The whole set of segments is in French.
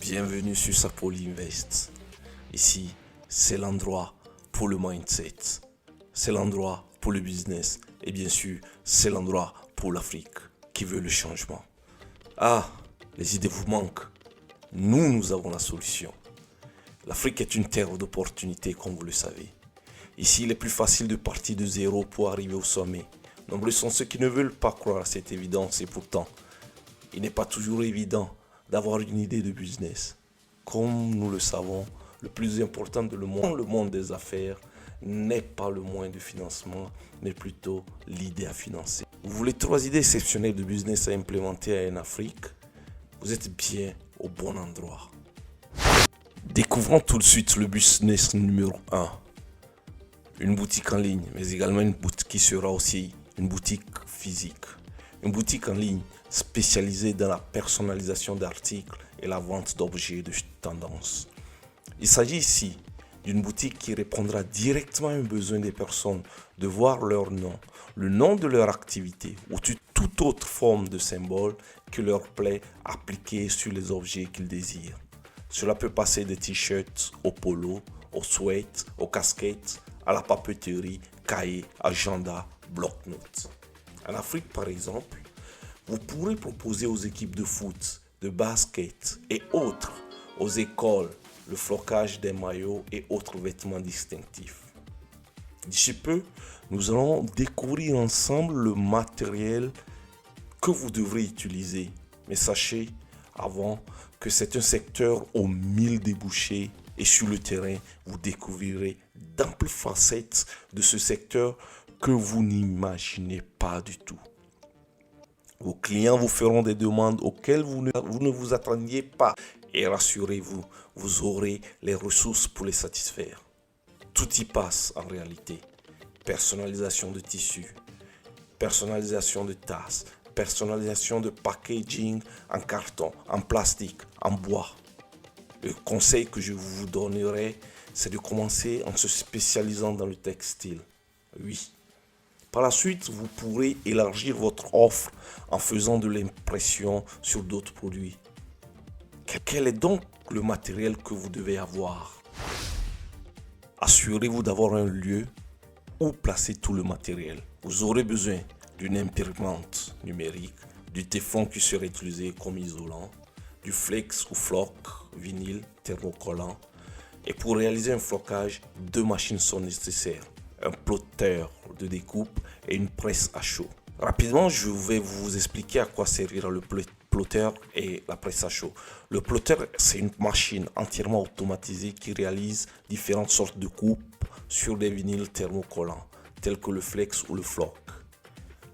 Bienvenue sur Sapoli Invest. Ici, c'est l'endroit pour le mindset. C'est l'endroit pour le business. Et bien sûr, c'est l'endroit pour l'Afrique qui veut le changement. Ah, les idées vous manquent. Nous avons la solution. L'Afrique est une terre d'opportunités, comme vous le savez. Ici, il est plus facile de partir de zéro pour arriver au sommet. Nombreux sont ceux qui ne veulent pas croire à cette évidence et pourtant, il n'est pas toujours évident d'avoir une idée de business. Comme nous le savons, le plus important dans le monde des affaires n'est pas le moyen de financement, mais plutôt l'idée à financer. Vous voulez 3 idées exceptionnelles de business à implémenter en Afrique? Vous êtes bien au bon endroit. Découvrons tout de suite le business numéro 1. Une boutique en ligne, mais également une boutique qui sera aussi une boutique physique. Une boutique en ligne spécialisée dans la personnalisation d'articles et la vente d'objets de tendance. Il s'agit ici d'une boutique qui répondra directement à un besoin des personnes de voir leur nom, le nom de leur activité ou toute autre forme de symbole qui leur plaît appliquée sur les objets qu'ils désirent. Cela peut passer des t-shirts au polo, aux sweats, aux casquettes, à la papeterie, cahiers, agenda, bloc-notes. En Afrique, par exemple, vous pourrez proposer aux équipes de foot, de basket et autres, aux écoles, le flocage des maillots et autres vêtements distinctifs. D'ici peu, nous allons découvrir ensemble le matériel que vous devrez utiliser. Mais sachez avant que c'est un secteur aux 1000 débouchés et sur le terrain, vous découvrirez d'amples facettes de ce secteur que vous n'imaginez pas du tout. Vos clients vous feront des demandes auxquelles vous ne vous attendiez pas. Et rassurez-vous, vous aurez les ressources pour les satisfaire. Tout y passe en réalité. Personnalisation de tissus, personnalisation de tasses, personnalisation de packaging en carton, en plastique, en bois. Le conseil que je vous donnerai, c'est de commencer en se spécialisant dans le textile. Oui. Par la suite, vous pourrez élargir votre offre en faisant de l'impression sur d'autres produits. Quel est donc le matériel que vous devez avoir? Assurez-vous d'avoir un lieu où placer tout le matériel. Vous aurez besoin d'une imprimante numérique, du téflon qui sera utilisé comme isolant, du flex ou floc, vinyle, thermocollant. Et pour réaliser un flocage, 2 machines sont nécessaires. Un plotter de découpe et une presse à chaud. Rapidement, je vais vous expliquer à quoi servira le plotter et la presse à chaud. Le plotter, c'est une machine entièrement automatisée qui réalise différentes sortes de coupes sur des vinyles thermocollants, tels que le flex ou le floc.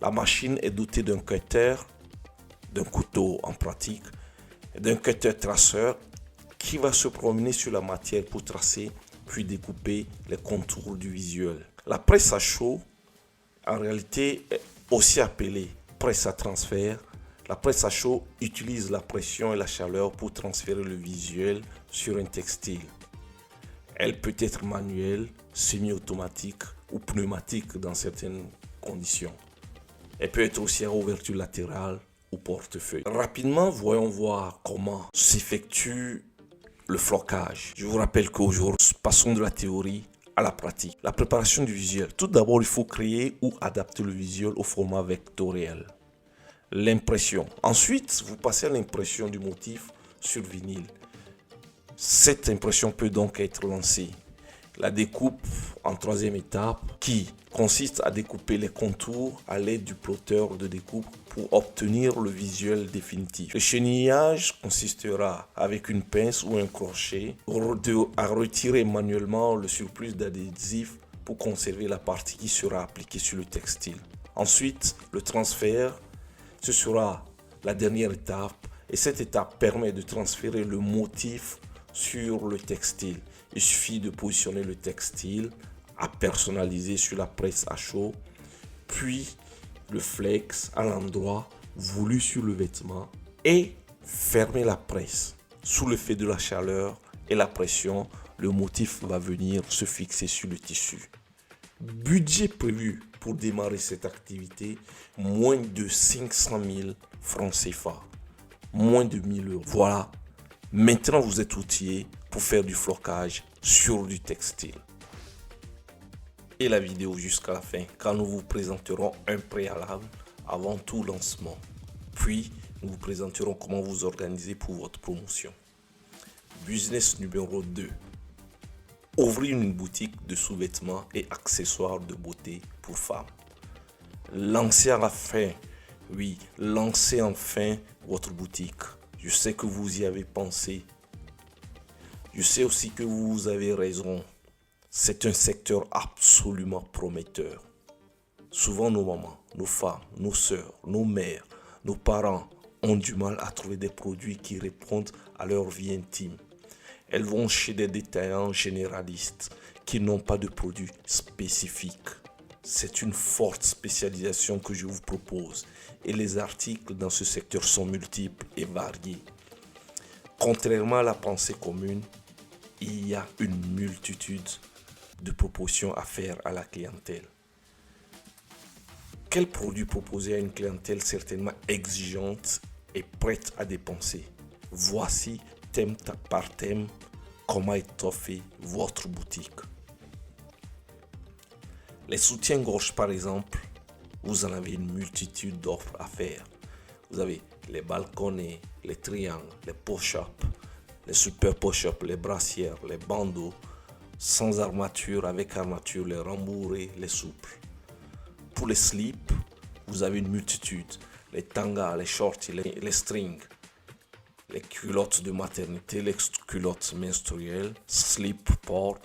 La machine est dotée d'un cutter, d'un couteau en pratique, et d'un cutter traceur qui va se promener sur la matière pour tracer puis découper les contours du visuel. La presse à chaud, en réalité, est aussi appelée presse à transfert. La presse à chaud utilise la pression et la chaleur pour transférer le visuel sur un textile. Elle peut être manuelle, semi-automatique ou pneumatique dans certaines conditions. Elle peut être aussi à ouverture latérale ou portefeuille. Rapidement, voyons voir comment s'effectue le flocage. Je vous rappelle qu'aujourd'hui, passons de la théorie à la pratique. La préparation du visuel. Tout d'abord, il faut créer ou adapter le visuel au format vectoriel. L'impression. Ensuite, vous passez à l'impression du motif sur vinyle. Cette impression peut donc être lancée. La découpe en 3e étape qui consiste à découper les contours à l'aide du plotter de découpe pour obtenir le visuel définitif. Le chenillage consistera avec une pince ou un crochet à retirer manuellement le surplus d'adhésif pour conserver la partie qui sera appliquée sur le textile. Ensuite, le transfert, ce sera la dernière étape et cette étape permet de transférer le motif sur le textile. Il suffit de positionner le textile à personnaliser sur la presse à chaud, puis le flex à l'endroit voulu sur le vêtement et fermer la presse. Sous l'effet de la chaleur et la pression, le motif va venir se fixer sur le tissu. Budget prévu pour démarrer cette activité, moins de 500 000 francs CFA, moins de 1000 euros. Voilà Maintenant, vous êtes outillé pour faire du flocage sur du textile. Et la vidéo jusqu'à la fin, car nous vous présenterons un préalable avant tout lancement. Puis, nous vous présenterons comment vous organiser pour votre promotion. Business numéro 2. Ouvrir une boutique de sous-vêtements et accessoires de beauté pour femmes. Lancez enfin votre boutique. Je sais que vous y avez pensé. Je sais aussi que vous avez raison. C'est un secteur absolument prometteur. Souvent nos mamans, nos femmes, nos sœurs, nos mères, nos parents ont du mal à trouver des produits qui répondent à leur vie intime. Elles vont chez des détaillants généralistes qui n'ont pas de produits spécifiques. C'est une forte spécialisation que je vous propose et les articles dans ce secteur sont multiples et variés. Contrairement à la pensée commune, il y a une multitude de propositions à faire à la clientèle. Quel produit proposer à une clientèle certainement exigeante et prête à dépenser? Voici, thème par thème, comment étoffer votre boutique. Les soutiens-gorge par exemple, vous en avez une multitude d'offres à faire. Vous avez les balconnets, les triangles, les push-ups, les super push-ups, les brassières, les bandeaux, sans armature, avec armature, les rembourrés, les souples. Pour les slips, vous avez une multitude. Les tangas, les shorts, les strings, les culottes de maternité, les culottes menstruelles, slip ports,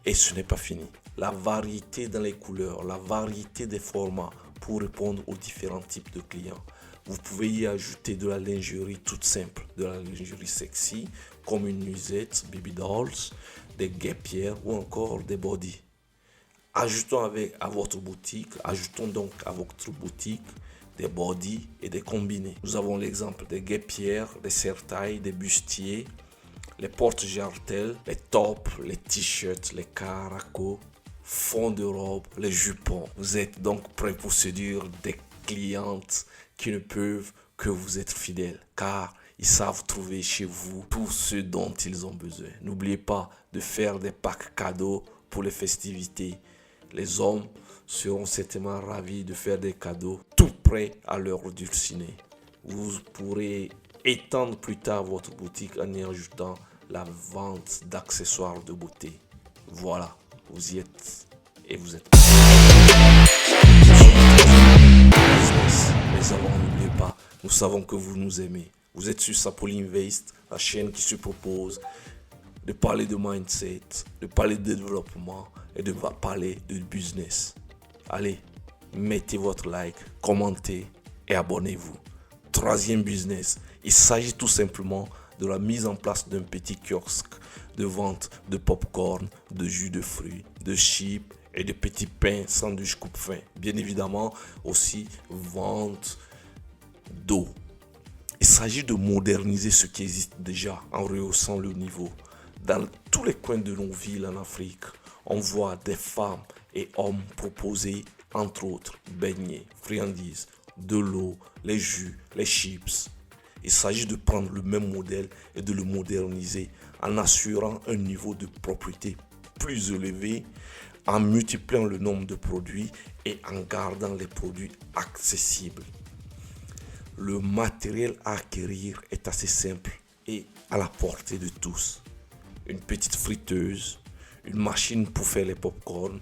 et ce n'est pas fini. La variété dans les couleurs, la variété des formats pour répondre aux différents types de clients. Vous pouvez y ajouter de la lingerie toute simple, de la lingerie sexy, comme une nuisette, baby dolls, des guêpières ou encore des bodys. Ajoutons donc à votre boutique des bodys et des combinés. Nous avons l'exemple des guêpières, des serre-tailles, des bustiers, les porte-jartelles, les tops, les t-shirts, les caracos, fonds de robe, les jupons. Vous êtes donc prêts pour séduire des clientes qui ne peuvent que vous être fidèles, car ils savent trouver chez vous tout ce dont ils ont besoin. N'oubliez pas de faire des packs cadeaux pour les festivités. Les hommes seront certainement ravis de faire des cadeaux tout prêts à leur dulciné. Vous pourrez étendre plus tard votre boutique en y ajoutant la vente d'accessoires de beauté. Voilà, vous y êtes et vous êtes. Mais avant, n'oubliez pas, nous savons que vous nous aimez. Vous êtes sur Sapoli Invest, la chaîne qui se propose de parler de mindset, de parler de développement et de parler de business. Allez, mettez votre like, commentez et abonnez-vous. Troisième business, il s'agit tout simplement de la mise en place d'un petit kiosque de vente de popcorn, de jus de fruits, de chips et de petits pains sandwich coupe-faim. Bien évidemment, aussi vente d'eau. Il s'agit de moderniser ce qui existe déjà en rehaussant le niveau. Dans tous les coins de nos villes en Afrique, on voit des femmes et hommes proposer, entre autres, beignets, friandises, de l'eau, les jus, les chips. Il s'agit de prendre le même modèle et de le moderniser en assurant un niveau de propriété plus élevé, en multipliant le nombre de produits et en gardant les produits accessibles. Le matériel à acquérir est assez simple et à la portée de tous. Une petite friteuse, une machine pour faire les pop-corn,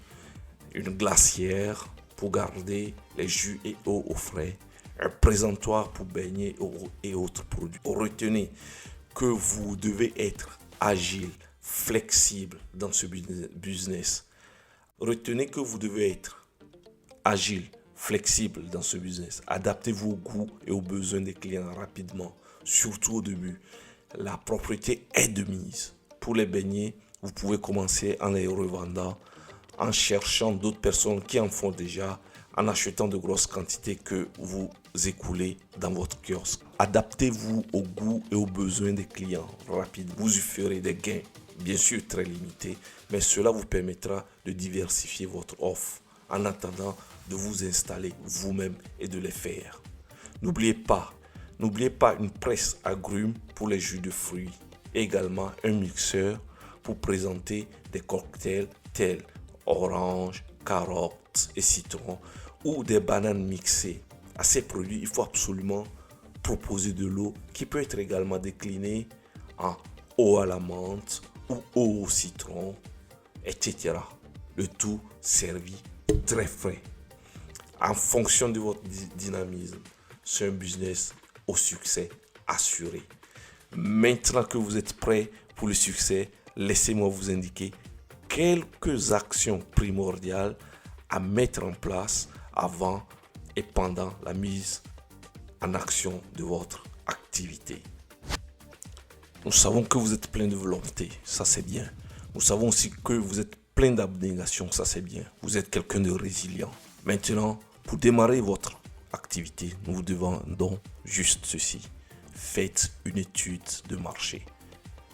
une glacière pour garder les jus et eau au frais, un présentoir pour baigner et autres produits. Retenez que vous devez être agile, flexible dans ce business. Retenez que vous devez être agile, flexible dans ce business. Adaptez-vous aux goûts et aux besoins des clients rapidement, surtout au début. La propriété est de mise. Pour les beignets, vous pouvez commencer en les revendant, en cherchant d'autres personnes qui en font déjà, en achetant de grosses quantités que vous écoulez dans votre kiosque. Adaptez-vous aux goûts et aux besoins des clients rapides. Vous y ferez des gains, bien sûr très limités, mais cela vous permettra de diversifier votre offre en attendant de vous installer vous-même et de les faire. N'oubliez pas une presse agrumes pour les jus de fruits également un mixeur pour présenter des cocktails tels orange, carotte et citron ou des bananes mixées. À ces produits, il faut absolument proposer de l'eau qui peut être également déclinée en eau à la menthe ou eau au citron, etc. Le tout servi très frais. En fonction de votre dynamisme, c'est un business au succès assuré. Maintenant que vous êtes prêt pour le succès, laissez-moi vous indiquer quelques actions primordiales à mettre en place avant et pendant la mise en action de votre activité. Nous savons que vous êtes plein de volonté, ça c'est bien. Nous savons aussi que vous êtes plein d'abnégation, ça c'est bien. Vous êtes quelqu'un de résilient. Maintenant, pour démarrer votre activité, nous vous demandons juste ceci. Faites une étude de marché.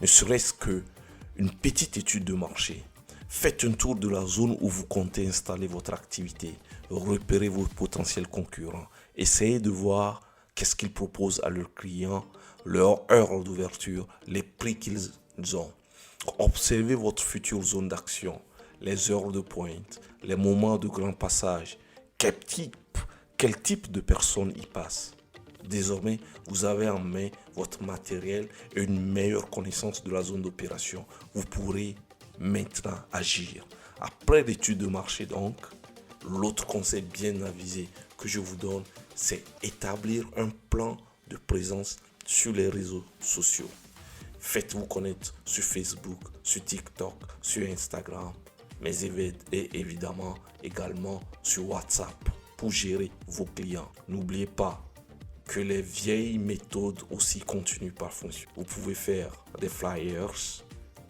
Ne serait-ce qu'une petite étude de marché. Faites un tour de la zone où vous comptez installer votre activité. Repérez vos potentiels concurrents. Essayez de voir qu'est-ce qu'ils proposent à leurs clients, leur heure d'ouverture, les prix qu'ils ont. Observez votre future zone d'action, les heures de pointe, les moments de grand passage. Quel type de personnes y passent. Désormais, vous avez en main votre matériel et une meilleure connaissance de la zone d'opération. Vous pourrez maintenant agir. Après l'étude de marché donc, l'autre conseil bien avisé que je vous donne, c'est établir un plan de présence sur les réseaux sociaux. Faites-vous connaître sur Facebook, sur TikTok, sur Instagram, mais évidemment également sur WhatsApp pour gérer vos clients. N'oubliez pas que les vieilles méthodes aussi continuent par fonction. Vous pouvez faire des flyers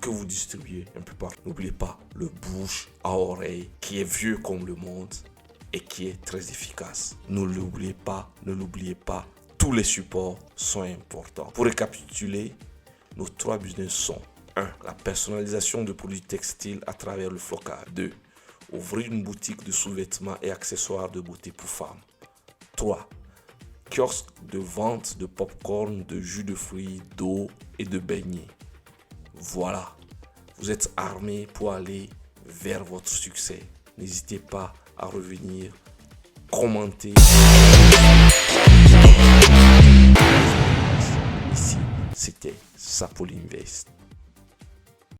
que vous distribuez un peu partout. N'oubliez pas le bouche à oreille qui est vieux comme le monde et qui est très efficace. Ne l'oubliez pas, tous les supports sont importants. Pour récapituler, nos 3 business sont 1. La personnalisation de produits textiles à travers le flocage. 2. Ouvrir une boutique de sous-vêtements et accessoires de beauté pour femmes. 3. Kiosque de vente de popcorn, de jus de fruits, d'eau et de beignets. Voilà, vous êtes armé pour aller vers votre succès. N'hésitez pas à revenir, commenter. Ici, c'était Sapoli Invest.